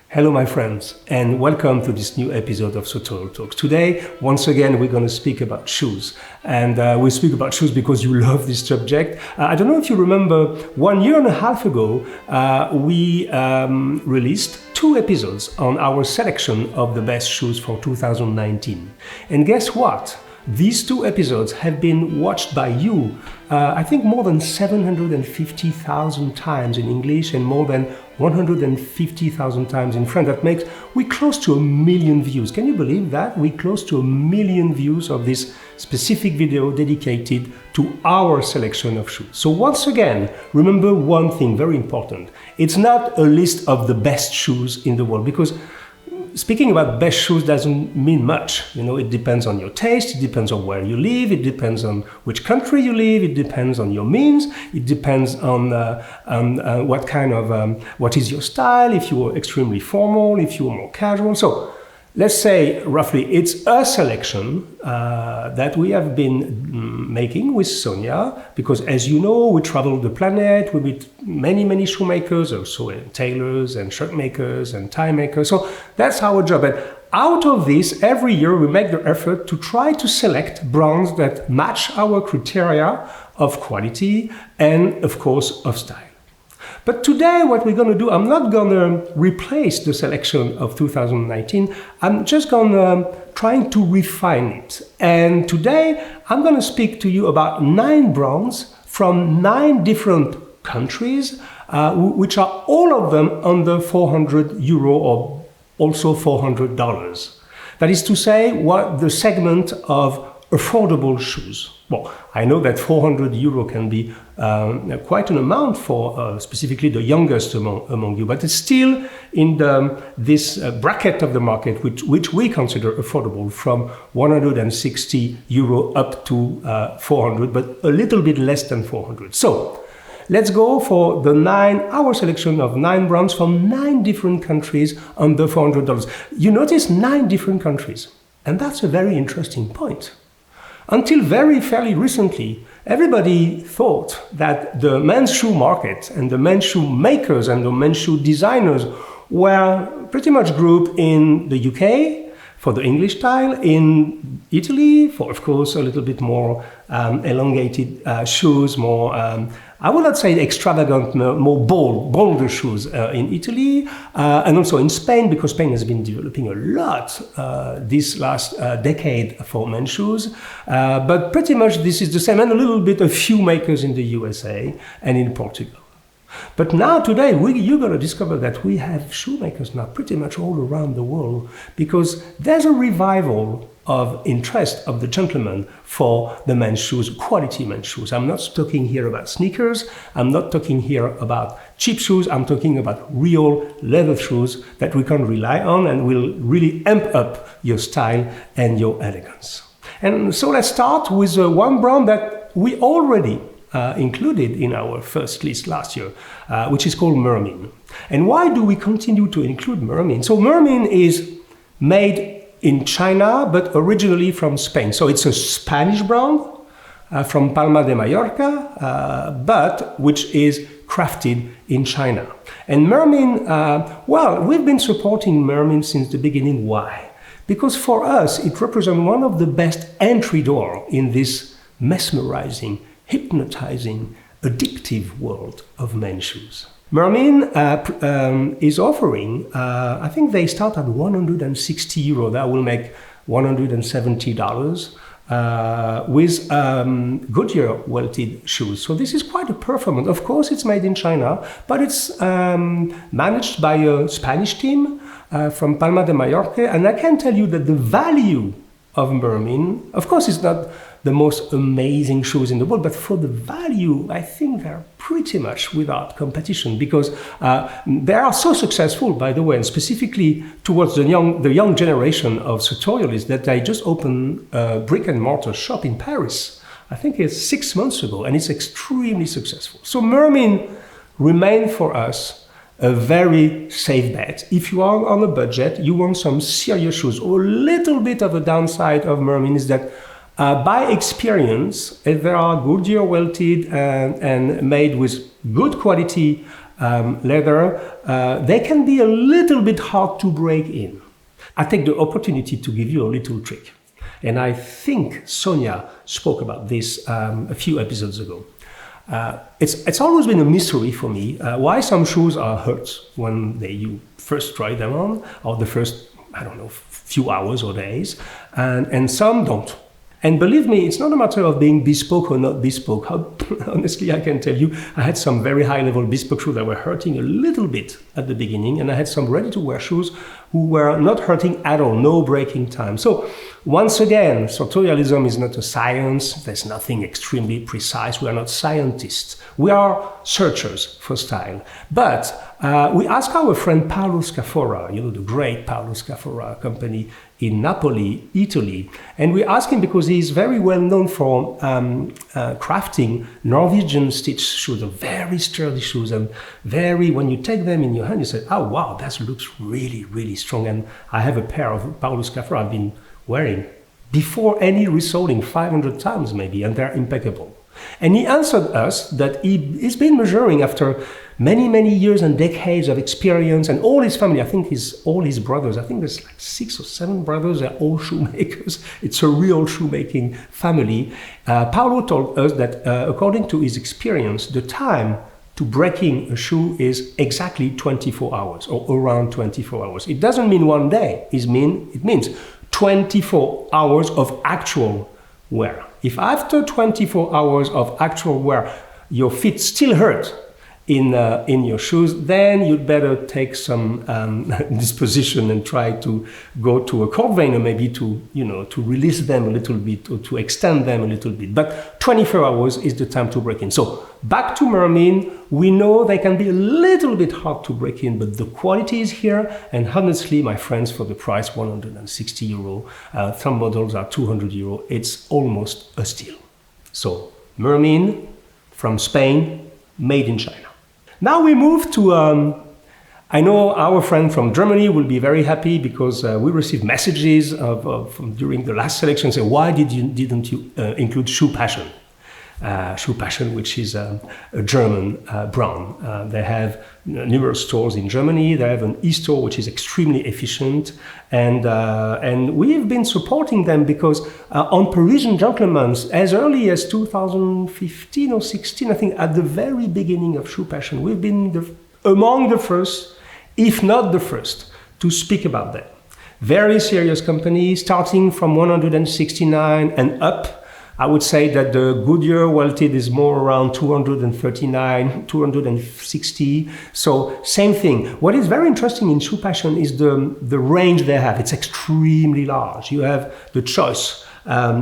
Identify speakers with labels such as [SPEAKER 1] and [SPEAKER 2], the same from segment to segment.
[SPEAKER 1] Hello my friends, and welcome to this new episode of Sartorial Talks. Today, once again, we're going to speak about shoes. And we speak about shoes because you love this subject. I don't know if you remember, 1.5 years ago, we released 2 episodes on our selection of the best shoes for 2019. And guess what? These 2 episodes have been watched by you, I think more than 750,000 times in English and more than 150,000 times in French. That makes we close to 1 million views. Can you believe that? We close to 1 million views of this specific video dedicated to our selection of shoes. So once again, remember one thing very important. It's not a list of the best shoes in the world, because speaking about best shoes doesn't mean much. You know, it depends on your taste, it depends on where you live, it depends on which country you live, it depends on your means, it depends on what kind of, what is your style, if you are extremely formal, if you are more casual. So let's say roughly it's a selection that we have been making with Sonia, because as you know, we travel the planet, we meet many shoemakers, also tailors and shirt makers and tie makers. So that's our job. And out of this, every year we make the effort to try to select brands that match our criteria of quality and of course of style. But today what we're going to do, I'm not going to replace the selection of 2019, I'm just going to trying to refine it. And today I'm going to speak to you about 9 brands from 9 different countries, which are all of them under €400 or also $400. That is to say, what the segment of affordable shoes. Well, I know that €400 can be quite an amount for specifically the youngest among you, but it's still in this bracket of the market which we consider affordable, from €160 up to 400, but a little bit less than 400. So let's go for our selection of 9 brands from 9 different countries under $400. You notice 9 different countries, and that's a very interesting point. Until fairly recently, everybody thought that the men's shoe market and the men's shoe makers and the men's shoe designers were pretty much grouped in the UK for the English style, in Italy for, of course, a little bit more elongated shoes, more, I would not say extravagant, more bolder shoes in Italy, and also in Spain, because Spain has been developing a lot this last decade for men's shoes. But pretty much this is the same, and a little bit of shoe makers in the USA and in Portugal. But now today, you're going to discover that we have shoemakers now pretty much all around the world, because there's a revival of interest of the gentleman for the men's shoes, quality men's shoes. I'm not talking here about sneakers, I'm not talking here about cheap shoes, I'm talking about real leather shoes that we can rely on and will really amp up your style and your elegance. And so let's start with one brand that we already included in our first list last year, which is called Meermin. And why do we continue to include Meermin? So Meermin is made in China, but originally from Spain. So it's a Spanish brand from Palma de Mallorca, but which is crafted in China. And Meermin, well, we've been supporting Meermin since the beginning. Why? Because for us, it represents one of the best entry door in this mesmerizing, hypnotizing, addictive world of men's shoes. Meermin is offering, I think they start at €160, that will make $170, with Goodyear welted shoes. So this is quite a performance. Of course, it's made in China, but it's managed by a Spanish team from Palma de Mallorca. And I can tell you that the value of Meermin, of course, it's not the most amazing shoes in the world, but for the value, I think they're pretty much without competition, because they are so successful, by the way, and specifically towards the young generation of sartorialists, that they just opened a brick and mortar shop in Paris. I think it's 6 months ago, and it's extremely successful. So Meermin remained for us a very safe bet. If you are on a budget, you want some serious shoes. A little bit of a downside of Meermin is that by experience, they are Goodyear welted and made with good quality leather, they can be a little bit hard to break in. I take the opportunity to give you a little trick. And I think Sonia spoke about this a few episodes ago. It's always been a mystery for me why some shoes are hurt when you first try them on, or the first, few hours or days, and some don't. And believe me, it's not a matter of being bespoke or not bespoke. Honestly, I can tell you, I had some very high-level bespoke shoes that were hurting a little bit at the beginning, and I had some ready-to-wear shoes who were not hurting at all, no breaking time. So, once again, sartorialism is not a science. There's nothing extremely precise. We are not scientists. We are searchers for style. But we asked our friend Paolo Scafora, the great Paolo Scafora company in Napoli, Italy. And we asked him because he's very well known for crafting Norwegian stitch shoes, very sturdy shoes, and when you take them in your hand, you say, oh wow, that looks really, really strong. And I have a pair of Paolo Scafora I've been wearing before any resoling 500 times maybe, and they're impeccable. And he answered us that he's been measuring after many, many years and decades of experience, and all his family, I think all his brothers, I think there's like 6 or 7 brothers, they're all shoemakers. It's a real shoemaking family. Paolo told us that according to his experience, the time to breaking a shoe is exactly 24 hours or around 24 hours. It doesn't mean one day, it means 24 hours of actual wear. If after 24 hours of actual wear, your feet still hurt in your shoes, then you'd better take some disposition and try to go to a cordwainer maybe to release them a little bit or to extend them a little bit. But 24 hours is the time to break in. So back to Meermin, we know they can be a little bit hard to break in, but the quality is here. And honestly, my friends, for the price, 160 euro, some models are 200 euro. It's almost a steal. So Meermin from Spain, made in China. Now we move to, I know our friend from Germany will be very happy because we received messages during the last selection saying, why didn't you include Shoepassion? Shoepassion, which is a German brand. They have numerous stores in Germany. They have an e-store which is extremely efficient, and we've been supporting them because on Parisian Gentlemen, as early as 2015 or 16, I think at the very beginning of Shoepassion, we've been among the first, if not the first, to speak about them. Very serious company, starting from 169 and up. I would say that the Goodyear welted is more around 239, 260. So same thing. What is very interesting in Shoepassion is the range they have. It's extremely large. You have the choice.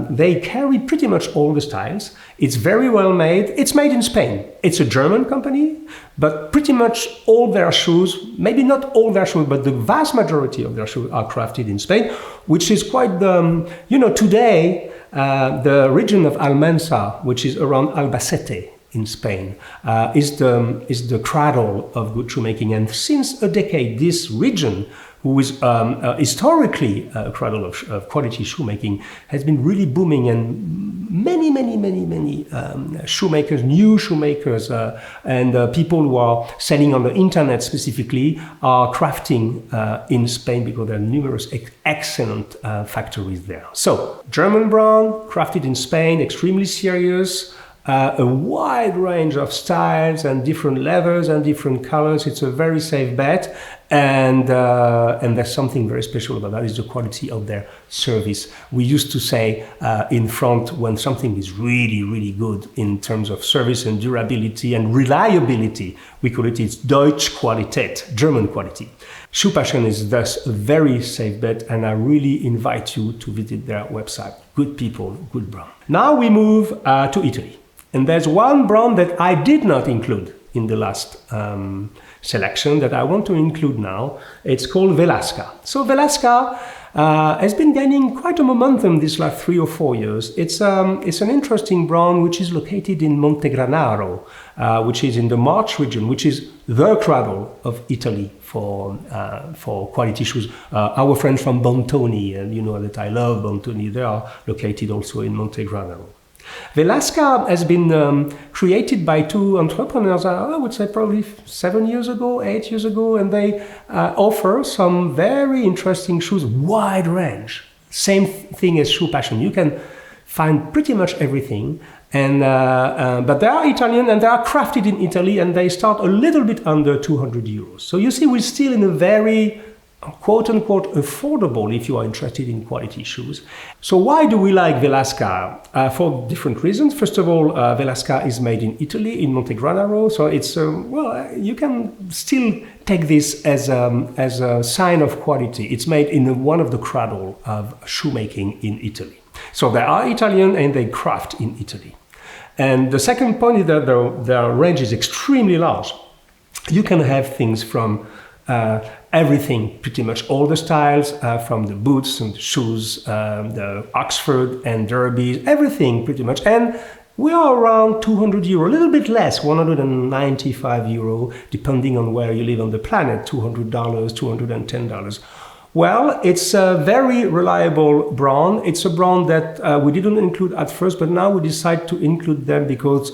[SPEAKER 1] They carry pretty much all the styles. It's very well made. It's made in Spain. It's a German company, but pretty much all their shoes, maybe not all their shoes, but the vast majority of their shoes are crafted in Spain, which is quite today, the region of Almansa, which is around Albacete in Spain, is the cradle of good shoemaking. And since a decade, this region, who is historically a cradle of quality shoemaking, has been really booming, and many shoemakers, new shoemakers, and people who are selling on the internet specifically are crafting in Spain because there are numerous excellent factories there. So, German brand, crafted in Spain, extremely serious, a wide range of styles and different leathers and different colors. It's a very safe bet, and there's something very special about that, is the quality of their service. We used to say in front, when something is really, really good in terms of service and durability and reliability, we call it's Deutsche Qualität, German quality. Shoepassion is thus a very safe bet, and I really invite you to visit their website. Good people, good brand. Now we move to Italy. And there's one brand that I did not include in the last selection that I want to include now. It's called Velasca. So Velasca has been gaining quite a momentum these last 3 or 4 years. It's an interesting brand which is located in Montegranaro, which is in the Marche region, which is the cradle of Italy for quality shoes. Our friends from Bontoni, and you know that I love Bontoni, they are located also in Montegranaro. Velasca has been created by two entrepreneurs, I would say probably 7 years ago, 8 years ago, and they offer some very interesting shoes, wide range. Same thing as Shoepassion. You can find pretty much everything, and but they are Italian and they are crafted in Italy, and they start a little bit under 200 euros. So you see, we're still in a very quote-unquote affordable if you are interested in quality shoes. So why do we like Velasca? For different reasons. First of all, Velasca is made in Italy, in Montegranaro, so it's, well, you can still take this as a sign of quality. It's made in one of the cradle of shoemaking in Italy. So they are Italian and they craft in Italy. And the second point is that their range is extremely large. You can have things from everything, pretty much all the styles, from the boots and the shoes, the Oxford and derbies, everything pretty much. And we are around 200 euro, a little bit less, 195 euro, depending on where you live on the planet, $200, $210. Well, it's a very reliable brand. It's a brand that we didn't include at first, but now we decide to include them because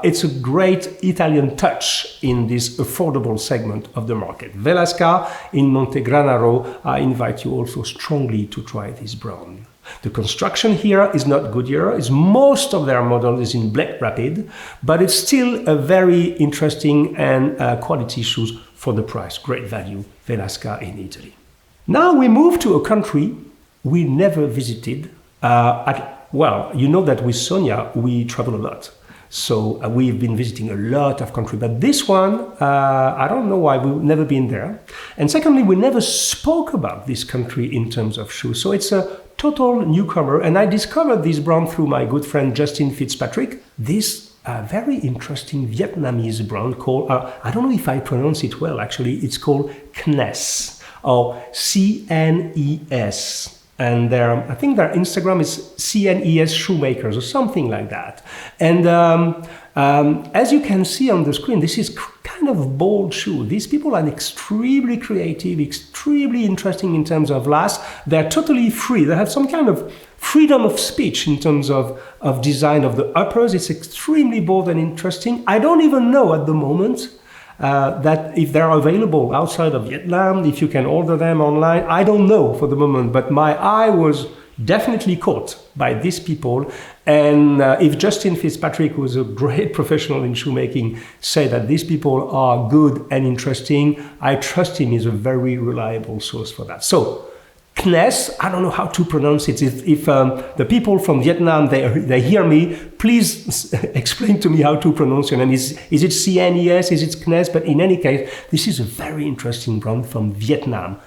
[SPEAKER 1] it's a great Italian touch in this affordable segment of the market. Velasca in Montegranaro, I invite you also strongly to try this brand. The construction here is not Goodyear, most of their model is in Black Rapid, but it's still a very interesting and quality shoes for the price. Great value, Velasca in Italy. Now we move to a country we never visited. Well, you know that with Sonia, we travel a lot. So we've been visiting a lot of countries. But this one, I don't know why, we've never been there. And secondly, we never spoke about this country in terms of shoes. So it's a total newcomer. And I discovered this brand through my good friend Justin Fitzpatrick. This very interesting Vietnamese brand called, I don't know if I pronounce it well, actually, it's called CNES. Or CNES, and I think their Instagram is CNES Shoemakers or something like that. And as you can see on the screen, this is kind of bold shoe. These people are extremely creative, extremely interesting in terms of last. They're totally free. They have some kind of freedom of speech in terms of design of the uppers. It's extremely bold and interesting. I don't even know at the moment that if they're available outside of Vietnam, if you can order them online, I don't know for the moment, but my eye was definitely caught by these people. And if Justin Fitzpatrick, who's a great professional in shoemaking, say that these people are good and interesting, I trust him. He's a very reliable source for that. So CNES, I don't know how to pronounce it. If the people from Vietnam, they hear me, please explain to me how to pronounce your name. Is it CNES? Is it CNES? But in any case, this is a very interesting brand from Vietnam.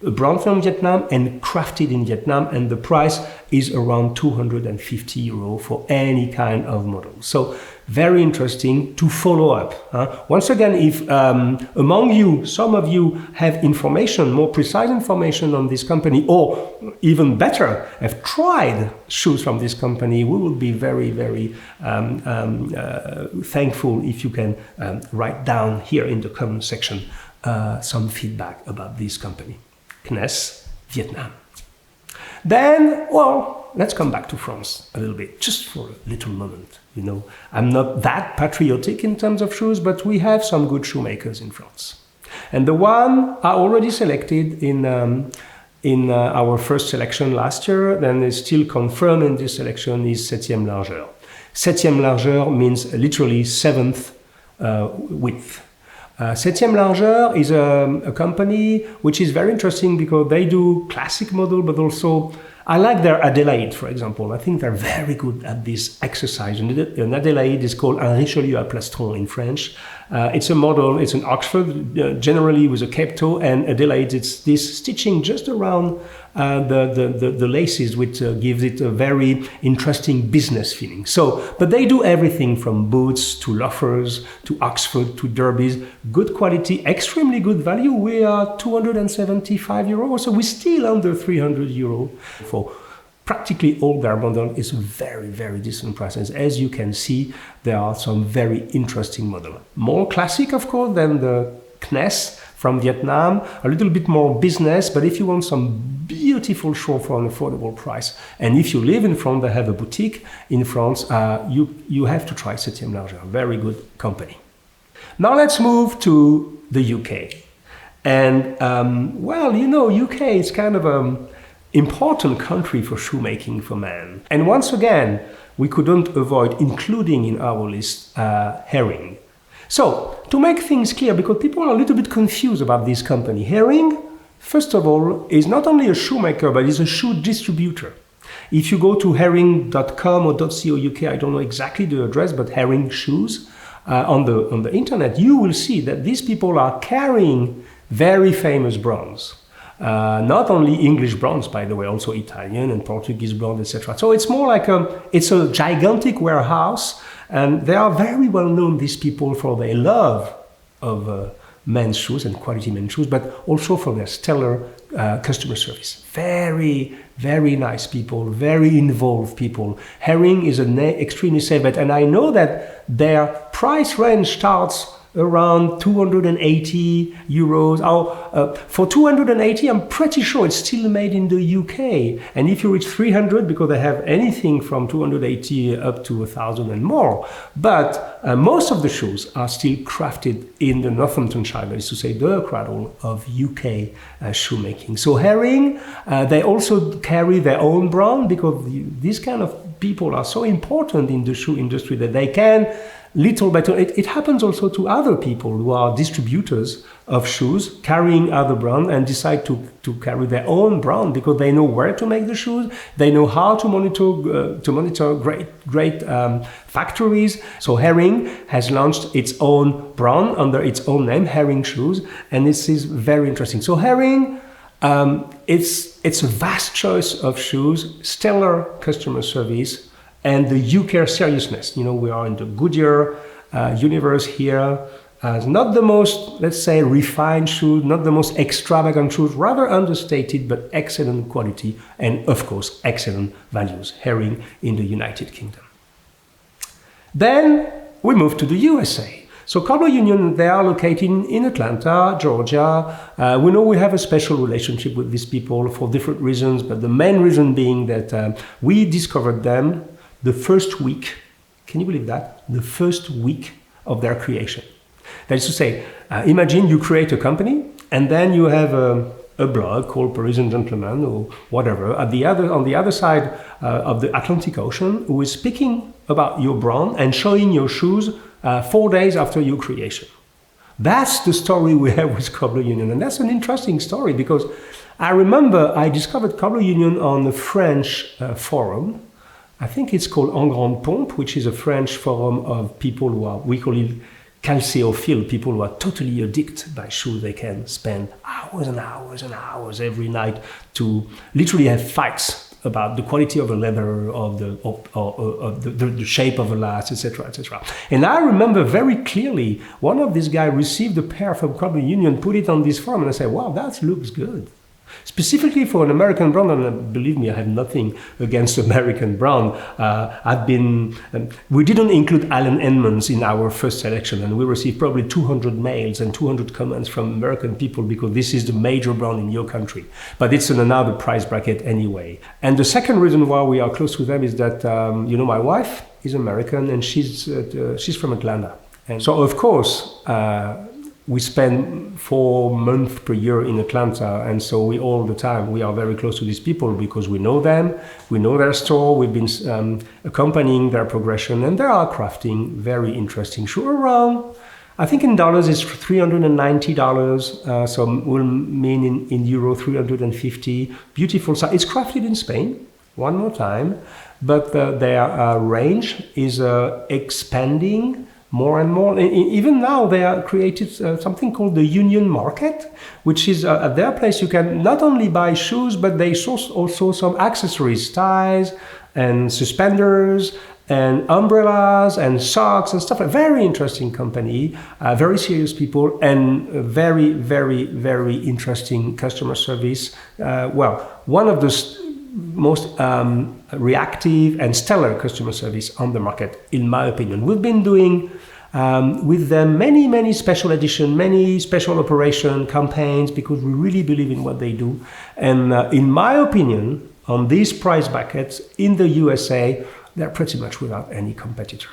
[SPEAKER 1] A brand from Vietnam and crafted in Vietnam, and the price is around 250 euro for any kind of model. So very interesting to follow up. Once again, if among you, some of you have information, more precise information on this company, or even better, have tried shoes from this company, we will be very, very thankful if you can write down here in the comment section some feedback about this company. CNES, Vietnam. Then, well, let's come back to France a little bit, just for a little moment. You know, I'm not that patriotic in terms of shoes, but we have some good shoemakers in France. And the one I already selected in our first selection last year, then is still confirmed in this selection, is Septième Largeur. Septième Largeur means literally seventh width. Septième Largeur is a company which is very interesting because they do classic model, but also I like their Adelaide, for example. I think they're very good at this exercise. And an Adelaide is called un Richelieu à plastron in French. It's a model, it's an Oxford, generally with a cape toe, and Adelaide, it's this stitching just around the laces, which gives it a very interesting business feeling. So, but they do everything from boots to loafers to Oxford to derbies. Good quality, extremely good value. We are 275 euro, so we're still under 300 euro for practically all their model. Is very, very decent prices. As you can see, there are some very interesting models. More classic, of course, than the CNES from Vietnam, a little bit more business, but if you want some beautiful shoes for an affordable price, and if you live in France, they have a boutique in France, you have to try Septième Largeur, very good company. Now let's move to the UK. And well, you know, UK is kind of an important country for shoemaking for men. And once again, we couldn't avoid including in our list Herring. So, to make things clear, because people are a little bit confused about this company, Herring, first of all, is not only a shoemaker, but is a shoe distributor. If you go to herring.com or .co.uk, I don't know exactly the address, but Herring Shoes, on the internet, you will see that these people are carrying very famous brands. Not only English brands, by the way, also Italian and Portuguese brands, etc. So it's more like it's a gigantic warehouse, and they are very well known, these people, for their love of men's shoes and quality men's shoes, but also for their stellar customer service. Very, very nice people, very involved people. Herring is an extremely safe bet, and I know that their price range starts around 280 euros. For 280, I'm pretty sure it's still made in the UK. And if you reach 300, because they have anything from 280 up to 1,000 and more. But most of the shoes are still crafted in the Northamptonshire, that is to say, the cradle of UK shoemaking. So Herring, they also carry their own brand, because these kind of people are so important in the shoe industry that they can little better. It happens also to other people who are distributors of shoes, carrying other brands, and decide to carry their own brand because they know where to make the shoes, they know how to monitor great factories. So Herring has launched its own brand under its own name, Herring Shoes, and this is very interesting. So Herring, it's a vast choice of shoes, stellar customer service, and the UK seriousness. You know, we are in the Goodyear universe here. Not the most, let's say, refined shoes, not the most extravagant shoes, rather understated, but excellent quality and, of course, excellent values. Herring in the United Kingdom. Then we move to the USA. So Cobbler Union, they are located in Atlanta, Georgia. We know we have a special relationship with these people for different reasons, but the main reason being that we discovered them the first week, can you believe that? The first week of their creation. That is to say, imagine you create a company and then you have a blog called Parisian Gentleman or whatever on the other side of the Atlantic Ocean, who is speaking about your brand and showing your shoes 4 days after your creation. That's the story we have with Cobbler Union, and that's an interesting story because I remember I discovered Cobbler Union on a French forum. I think it's called En Grande Pompe, which is a French forum of people who are, we call it calcéophiles, people who are totally addicted by shoes. They can spend hours and hours and hours every night to literally have fights about the quality of a leather, of the shape of a last, etc., etc. And I remember very clearly one of these guys received a pair from Cobbler Union, put it on this forum, and I said, wow, that looks good. Specifically for an American brand, and believe me, I have nothing against American brand. We didn't include Allen Edmonds in our first selection, and we received probably 200 mails and 200 comments from American people because this is the major brand in your country. But it's in another price bracket anyway. And the second reason why we are close to them is that, you know, my wife is American and she's from Atlanta. And so, of course, we spend 4 months per year in Atlanta, and so we all the time we are very close to these people because we know them, we know their store, we've been accompanying their progression, and they are crafting very interesting shoes around. I think in dollars it's $390, so will mean in euro 350. Beautiful size. It's crafted in Spain. One more time, but their range is expanding more and more. Even now they have created something called the Union Market, which is at their place you can not only buy shoes, but they source also some accessories, ties and suspenders and umbrellas and socks and stuff. A very interesting company, very serious people, and very, very, very interesting customer service. Well, one of the most reactive and stellar customer service on the market, in my opinion. We've been doing with many special edition, many special operation campaigns, because we really believe in what they do. And in my opinion, on these price brackets in the USA, they're pretty much without any competitor.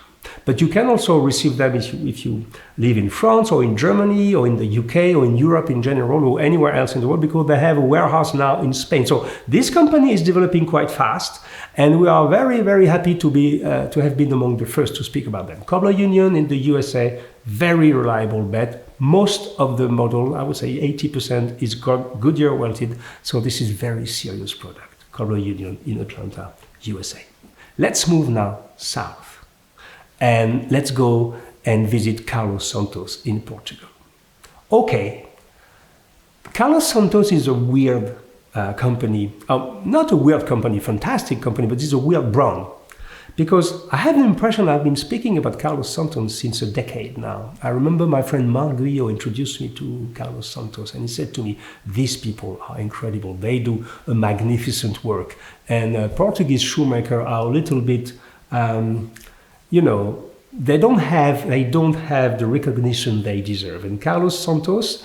[SPEAKER 1] But you can also receive them if you live in France or in Germany or in the UK or in Europe in general or anywhere else in the world, because they have a warehouse now in Spain. So this company is developing quite fast, and we are very happy to have been among the first to speak about them. Cobbler Union in the USA, very reliable bet. Most of the model, I would say 80%, is Goodyear welted. So this is very serious product. Cobbler Union in Atlanta, USA. Let's move now south. And let's go and visit Carlos Santos in Portugal. Okay, Carlos Santos is a weird company. Not a weird company, fantastic company, but it's a weird brand. Because I have the impression I've been speaking about Carlos Santos since a decade now. I remember my friend Mark Guillo introduced me to Carlos Santos, and he said to me, these people are incredible. They do a magnificent work. And Portuguese shoemakers are a little bit... they don't have the recognition they deserve. And Carlos Santos,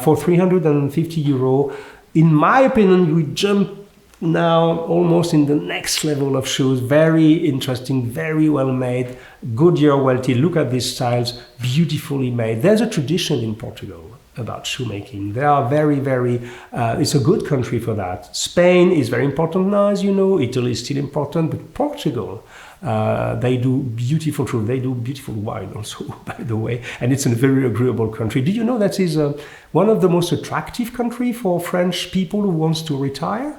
[SPEAKER 1] for 350 euro, in my opinion, we jump now almost in the next level of shoes. Very interesting, very well made, Goodyear welted. Look at these styles, beautifully made. There's a tradition in Portugal about shoemaking. They are very, it's a good country for that. Spain is very important now, as you know. Italy is still important, but Portugal, they do beautiful shoes. They do beautiful wine also, by the way. And it's a very agreeable country. Did you know that is one of the most attractive countries for French people who wants to retire?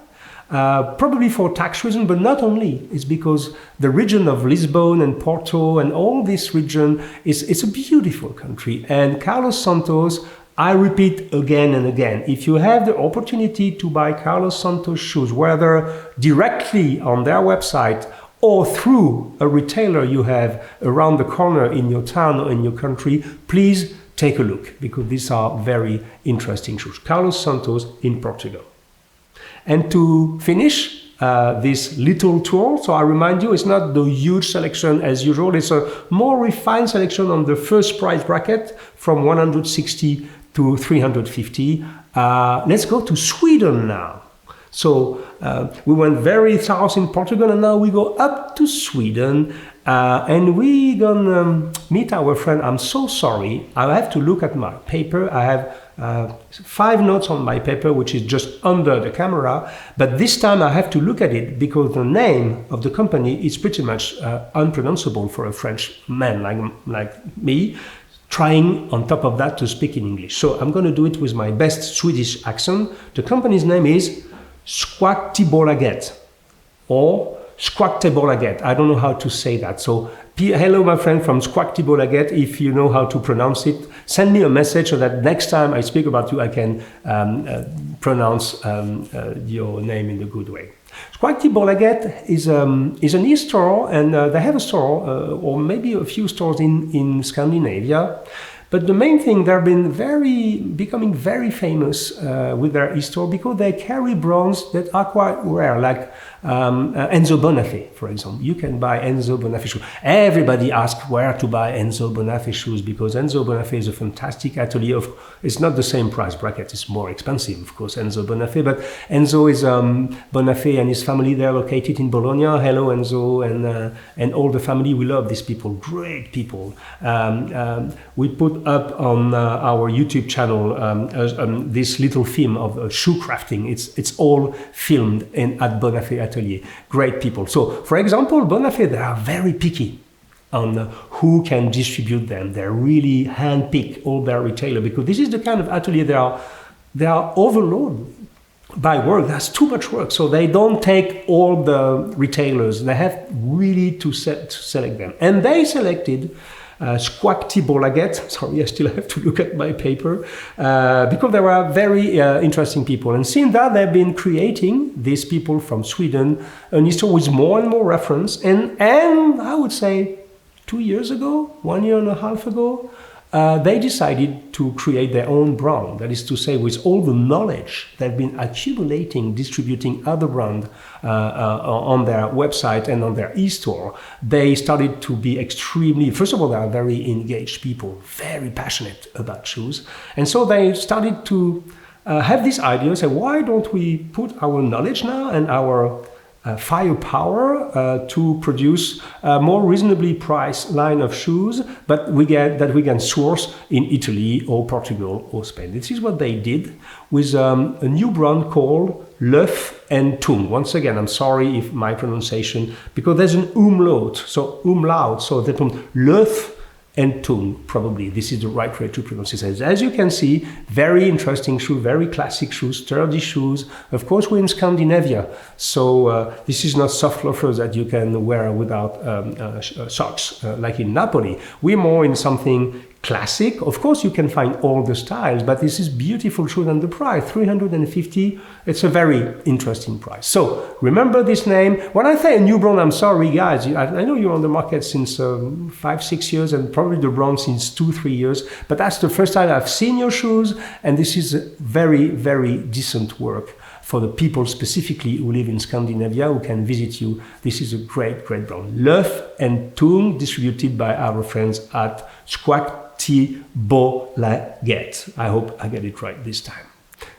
[SPEAKER 1] Probably for tax reasons, but not only. It's because the region of Lisbon and Porto and all this region it's a beautiful country. And Carlos Santos, I repeat again and again, if you have the opportunity to buy Carlos Santos shoes, whether directly on their website or through a retailer you have around the corner in your town or in your country, please take a look, because these are very interesting shoes. Carlos Santos in Portugal. And to finish this little tour, so I remind you, it's not the huge selection as usual, it's a more refined selection on the first price bracket from 160 to 350. Let's go to Sweden now. So we went very south in Portugal, and now we go up to Sweden, and we're gonna meet our friend. I'm so sorry, I have to look at my paper. I have 5 notes on my paper, which is just under the camera, but this time I have to look at it because the name of the company is pretty much unpronounceable for a French man like me, trying on top of that to speak in English. So I'm going to do it with my best Swedish accent. The company's name is Shoepassion or Shoepassion. I don't know how to say that. So hello, my friend from Shoepassion. If you know how to pronounce it, send me a message so that next time I speak about you, I can pronounce your name in a good way. Shoepassion is an e-store, and they have a store or maybe a few stores in Scandinavia. But the main thing, they've been becoming very famous with their e-store because they carry brands that are quite rare, like Enzo Bonafé, for example. You can buy Enzo Bonafé shoes. Everybody asks where to buy Enzo Bonafé shoes because Enzo Bonafé is a fantastic atelier. It's not the same price bracket, it's more expensive, of course, Enzo Bonafé. But Enzo is Bonafé and his family, they're located in Bologna. Hello, Enzo, and all the family. We love these people, great people. We put up on our YouTube channel this little film of shoe crafting. It's all filmed at Bonafé Atelier. Great people. So, for example, Bonafé, they are very picky on who can distribute them. They really handpick all their retailers because this is the kind of atelier they are overloaded by work. That's too much work. So they don't take all the retailers. They have really to select them. And they selected Shoepassion. Sorry, I still have to look at my paper because there are very interesting people. And since that, they've been creating, these people from Sweden, an history with more and more reference. And I would say 2 years ago, 1.5 years ago, they decided to create their own brand. That is to say, with all the knowledge they've been accumulating, distributing other brands on their website and on their e-store, they started to be extremely, first of all, they are very engaged people, very passionate about shoes. And so they started to have this idea, say, why don't we put our knowledge now and our firepower to produce a more reasonably priced line of shoes, but we can source in Italy or Portugal or Spain. This is what they did with a new brand called Löf Tung. Once again, I'm sorry if my pronunciation, because there's an umlaut, so they put Löf Tung, probably. This is the right way to pronounce it. As you can see, very interesting shoe, very classic shoes, sturdy shoes. Of course, we're in Scandinavia, so this is not soft loafers that you can wear without socks, like in Napoli. We're more in something classic. Of course, you can find all the styles, but this is beautiful shoe, and the price, 350. It's a very interesting price. So remember this name. When I say a new brand, I'm sorry, guys. I know you're on the market since 5-6 years, and probably the brand since 2-3 years. But that's the first time I've seen your shoes, and this is very, very decent work for the people specifically who live in Scandinavia, who can visit you. This is a great, great brand. Löf Tung, distributed by our friends at Septième Largeur. I hope I get it right this time.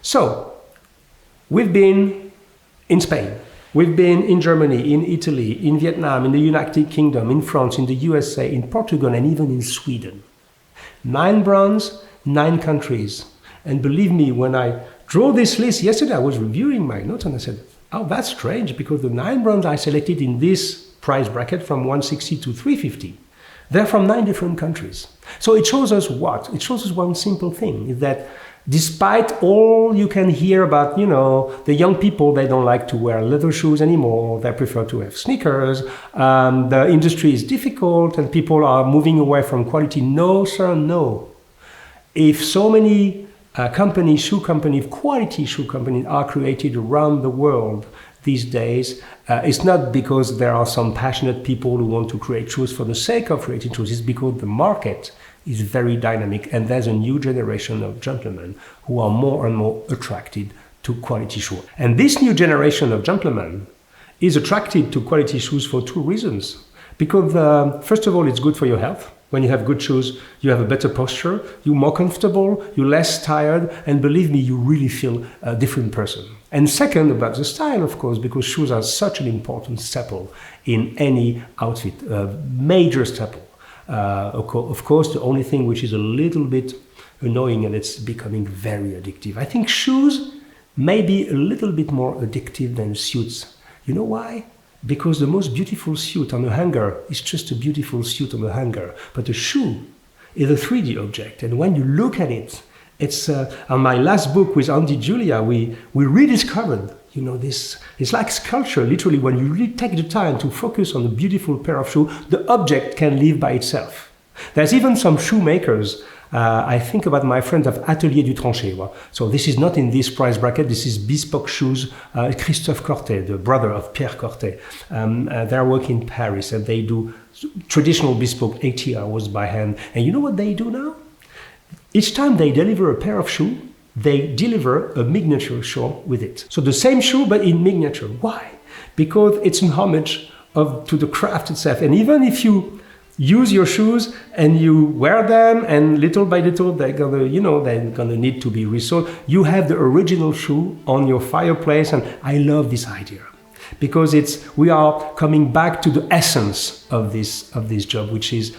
[SPEAKER 1] So, we've been in Spain, we've been in Germany, in Italy, in Vietnam, in the United Kingdom, in France, in the USA, in Portugal, and even in Sweden. 9 brands, 9 countries. And believe me, when I draw this list yesterday, I was reviewing my notes and I said, oh, that's strange, because the 9 brands I selected in this price bracket from 160 to 350, they're from 9 different countries. So it shows us what? It shows us one simple thing, is that despite all you can hear about, the young people, they don't like to wear leather shoes anymore, they prefer to have sneakers, the industry is difficult and people are moving away from quality. No, sir, no. If so many quality shoe companies are created around the world these days, it's not because there are some passionate people who want to create shoes for the sake of creating shoes. It's because the market is very dynamic and there's a new generation of gentlemen who are more and more attracted to quality shoes. And this new generation of gentlemen is attracted to quality shoes for 2 reasons. Because first of all, it's good for your health. When you have good shoes, you have a better posture, you're more comfortable, you're less tired, and believe me, you really feel a different person. And second, about the style, of course, because shoes are such an important staple in any outfit, a major staple. Of course, the only thing which is a little bit annoying, and it's becoming very addictive. I think shoes may be a little bit more addictive than suits. You know why? Because the most beautiful suit on a hanger is just a beautiful suit on a hanger. But a shoe is a 3D object. And when you look at it, it's on my last book with Andy Julia, we rediscovered, this. It's like sculpture, literally. When you really take the time to focus on a beautiful pair of shoes, the object can live by itself. There's even some shoemakers. I think about my friends of Atelier du Tranché. So this is not in this price bracket. This is Bespoke Shoes. Christophe Cortet, the brother of Pierre Cortet. They work in Paris and they do traditional bespoke 80 hours by hand. And you know what they do now? Each time they deliver a pair of shoes, they deliver a miniature shoe with it. So the same shoe, but in miniature. Why? Because it's an homage to the craft itself. And even if you use your shoes and you wear them, and little by little they're gonna need to be resold, you have the original shoe on your fireplace. And I love this idea because we are coming back to the essence of this job, which is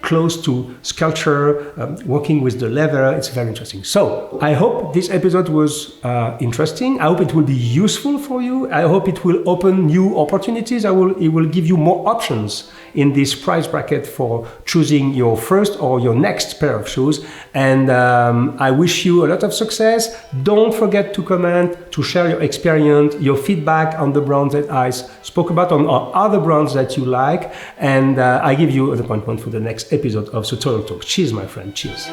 [SPEAKER 1] close to sculpture, working with the leather. It's very interesting. So I hope this episode was interesting. I hope it will be useful for you. I hope it will open new opportunities. It will give you more options in this price bracket for choosing your first or your next pair of shoes. And I wish you a lot of success. Don't forget to comment, to share your experience, your feedback on the brands that I spoke about, on other brands that you like. And I give you an appointment for the next episode of Sartorial Talk. Cheers, my friend. Cheers.